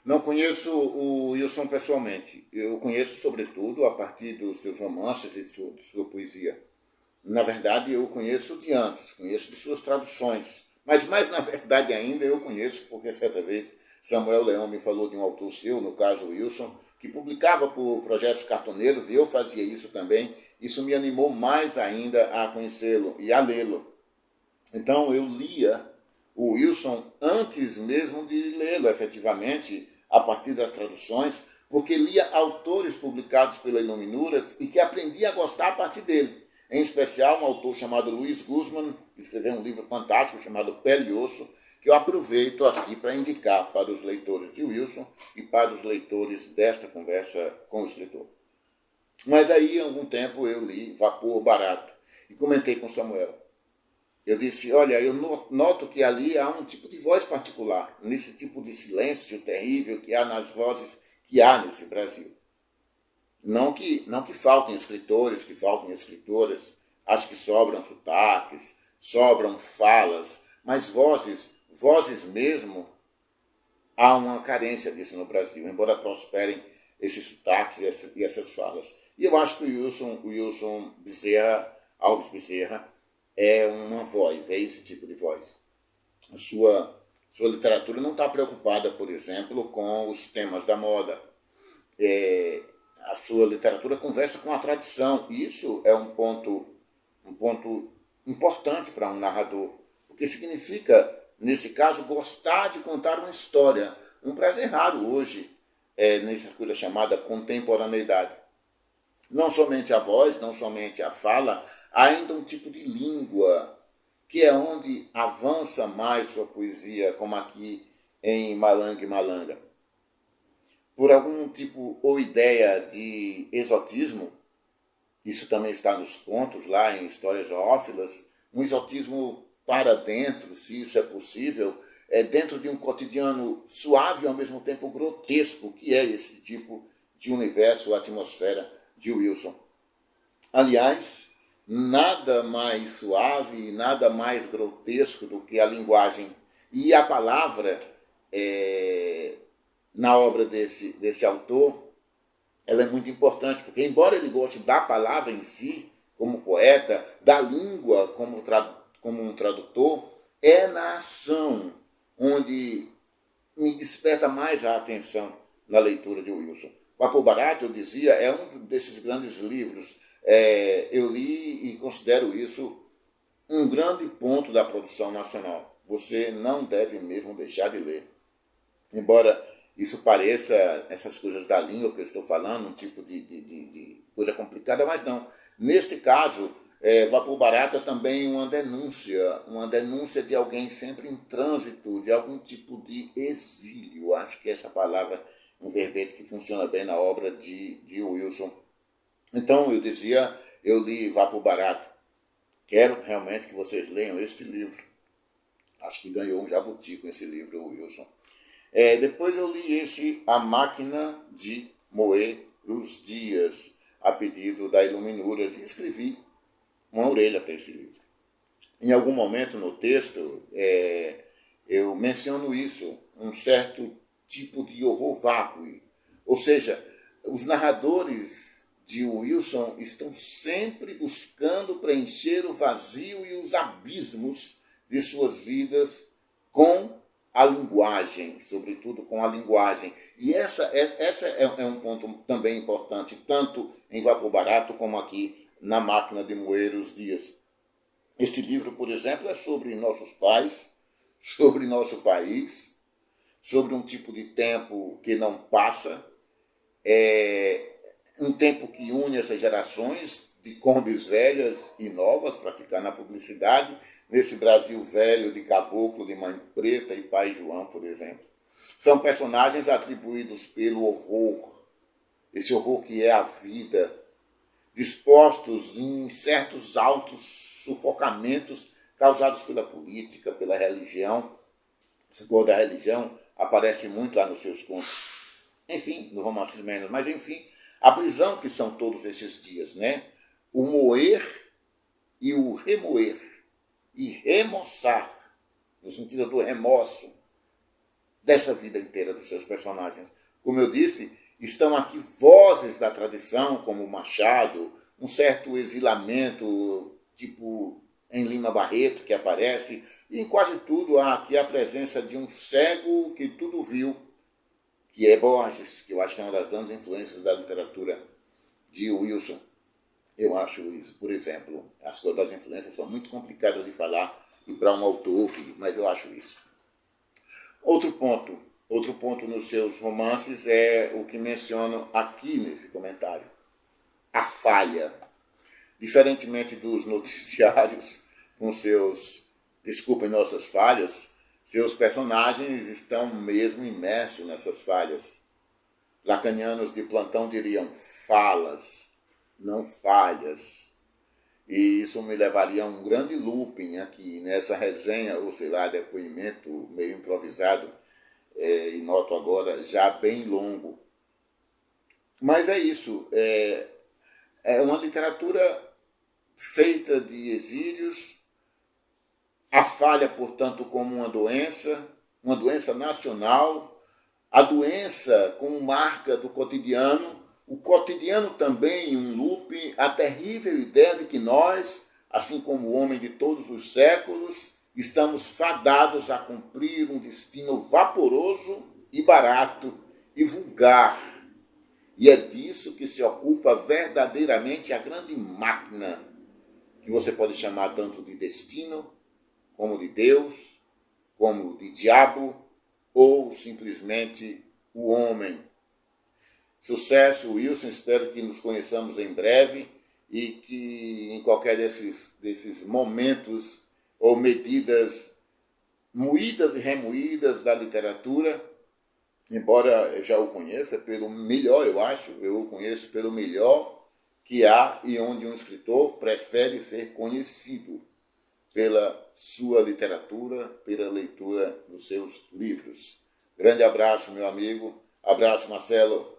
Não conheço o Wilson pessoalmente. Eu conheço, sobretudo, a partir dos seus romances e de sua poesia. Na verdade, eu conheço de antes, conheço de suas traduções. Mas mais na verdade ainda eu conheço, porque certa vez Samuel Leão me falou de um autor seu, no caso Wilson, que publicava por projetos cartoneiros, e eu fazia isso também. Isso me animou mais ainda a conhecê-lo e a lê-lo. Então eu lia o Wilson antes mesmo de lê-lo efetivamente, a partir das traduções, porque lia autores publicados pela Iluminuras e que aprendi a gostar a partir dele. Em especial, um autor chamado Luiz Guzmán, que escreveu um livro fantástico chamado Pele e Osso, que eu aproveito aqui para indicar para os leitores de Wilson e para os leitores desta conversa com o escritor. Mas aí, há algum tempo, eu li Vapor Barato e comentei com Samuel. Eu disse, olha, eu noto que ali há um tipo de voz particular, nesse tipo de silêncio terrível que há nas vozes que há nesse Brasil. Não que faltem escritores, que faltem escritoras, acho que sobram sotaques, sobram falas, mas vozes mesmo, há uma carência disso no Brasil, embora prosperem esses sotaques e essas falas. E eu acho que o Wilson Bezerra, Alves Bezerra, é uma voz, é esse tipo de voz. A sua literatura não está preocupada, por exemplo, com os temas da moda. A sua literatura conversa com a tradição. E isso é um ponto importante para um narrador, porque significa, nesse caso, gostar de contar uma história. Um prazer raro hoje, nessa coisa chamada contemporaneidade. Não somente a voz, não somente a fala, há ainda um tipo de língua, que é onde avança mais sua poesia, como aqui em Malanga e Malanga. Por algum tipo ou ideia de exotismo, isso também está nos contos, lá em Histórias Zoófilas, um exotismo para dentro, se isso é possível, dentro de um cotidiano suave e ao mesmo tempo grotesco, que é esse tipo de universo, atmosfera de Wilson. Aliás, nada mais suave, nada mais grotesco do que a linguagem. E a palavra, na obra desse autor, ela é muito importante, porque embora ele goste da palavra em si, como poeta, da língua como um tradutor, é na ação onde me desperta mais a atenção na leitura de Wilson. Vapor Barato, eu dizia, é um desses grandes livros. Eu li e considero isso um grande ponto da produção nacional. Você não deve mesmo deixar de ler. Embora isso pareça, essas coisas da língua que eu estou falando, um tipo de coisa complicada, mas não. Neste caso, Vapor Barato é também uma denúncia de alguém sempre em trânsito, de algum tipo de exílio. Acho que essa palavra um verbete que funciona bem na obra de Wilson. Então, eu dizia, eu li Vapor Barato. Quero realmente que vocês leiam este livro. Acho que ganhou um jabuti com esse livro, o Wilson. Depois eu li A Máquina de Moer os Dias, a pedido da Iluminuras, e escrevi uma orelha para esse livro. Em algum momento no texto, eu menciono isso, um certo tipo de horror vácuo. Ou seja, os narradores de Wilson estão sempre buscando preencher o vazio e os abismos de suas vidas com a linguagem, sobretudo com a linguagem. E essa é um ponto também importante, tanto em Vapor Barato como aqui na Máquina de Moer os Dias. Esse livro, por exemplo, é sobre nossos pais, sobre nosso país, sobre um tipo de tempo que não passa, um tempo que une essas gerações de Kombis velhas e novas para ficar na publicidade, nesse Brasil velho de caboclo, de mãe preta e pai João, por exemplo. São personagens atribuídos pelo horror, esse horror que é a vida, dispostos em certos altos sufocamentos causados pela política, pela religião. Essa coisa da religião aparece muito lá nos seus contos. Enfim, no Romances Menos, mas enfim, a prisão que são todos esses dias, né? O moer e o remoer, e remoçar, no sentido do remorso, dessa vida inteira dos seus personagens. Como eu disse, estão aqui vozes da tradição, como Machado, um certo exilamento, tipo em Lima Barreto, que aparece, e em quase tudo há aqui a presença de um cego que tudo viu, que é Borges, que eu acho que é uma das grandes influências da literatura de Wilson. Eu acho isso, por exemplo, as coisas das influências são muito complicadas de falar e para um autor, mas eu acho isso. Outro ponto nos seus romances é o que menciono aqui nesse comentário, a falha. Diferentemente dos noticiários, com seus, desculpem nossas falhas, seus personagens estão mesmo imersos nessas falhas. Lacanianos de plantão diriam falas, não falhas. E isso me levaria a um grande looping aqui nessa resenha, ou sei lá, depoimento meio improvisado, e noto agora já bem longo. Mas é isso, é uma literatura feita de exílios, a falha, portanto, como uma doença nacional, a doença como marca do cotidiano, o cotidiano também um loop, a terrível ideia de que nós, assim como o homem de todos os séculos, estamos fadados a cumprir um destino vaporoso e barato e vulgar. E é disso que se ocupa verdadeiramente a grande máquina, que você pode chamar tanto de destino, como de Deus, como de diabo, ou simplesmente o homem. Sucesso, Wilson, espero que nos conheçamos em breve e que em qualquer desses momentos ou medidas moídas e remoídas da literatura, embora eu já o conheça pelo melhor, eu o conheço pelo melhor que há e onde um escritor prefere ser conhecido pela sua literatura, pela leitura dos seus livros. Grande abraço, meu amigo. Abraço, Marcelo.